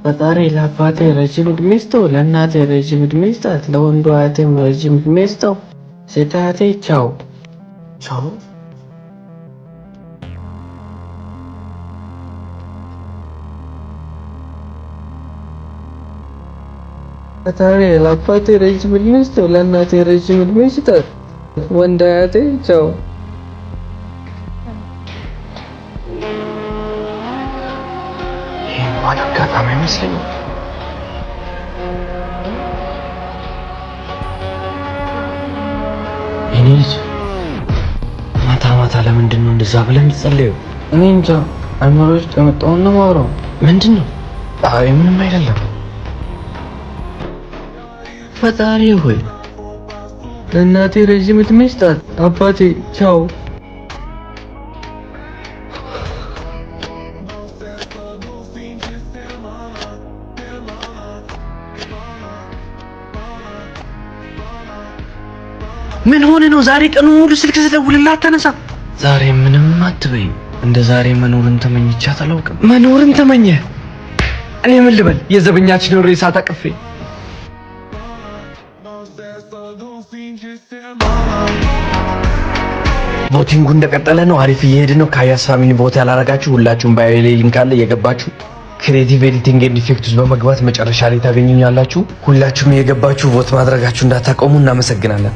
ፈጣሪ ለአባቴ ረጅም ዕድሜ ይስጠው፣ ለእናቴ ረጅም ዕድሜ ይስጣት፣ ለወንዱ አያቴም ረጅም ዕድሜ ይስጠው። ሴት አያቴ ቻው ቻው። ፈጣሪ ለአባቴ ረጅም ዕድሜ ይስጠው፣ ለእናቴ ረጅም ዕድሜ ይስጣት፣ ወንድ አያቴ ቻው። ይሄን አጋጣሚ አይመስለኝም። የኔ ልጅ ማታ ማታ ለምንድን ነው እንደዛ ብለህ የምትጸልየው? እኔ እንጃ አእምሮ ውስጥ የመጣውን ነው የማወራው። ምንድን ነው? አይ ምንም አይደለም። ፈጣሪ ሆይ ለእናቴ ረጅም ዕድሜ ይስጣት፣ አባቴ ቻው። ምን ሆነ ነው ዛሬ ቀኑ ሙሉ ስልክ ስደውልላት አታነሳ? ዛሬ ምንም አትበይ። እንደ ዛሬ መኖርን ተመኝቻት አላውቅም። መኖርን ተመኘ? እኔ ምን ልበል? የዘበኛችንን ሬሳ ታቅፌ ቮቲንጉ እንደቀጠለ ነው። አሪፍ እየሄድ ነው። ካያስ ፋሚሊ ቮት ያላረጋችሁ ሁላችሁም ባዮ ላይ ሊንክ አለ እየገባችሁ ክሬቲቭ ኤዲቲንግ ኤንድ ኢፌክት ውስጥ በመግባት መጨረሻ ላይ ታገኙኛላችሁ። ሁላችሁም እየገባችሁ ቮት ማድረጋችሁ እንዳታቆሙ። እናመሰግናለን።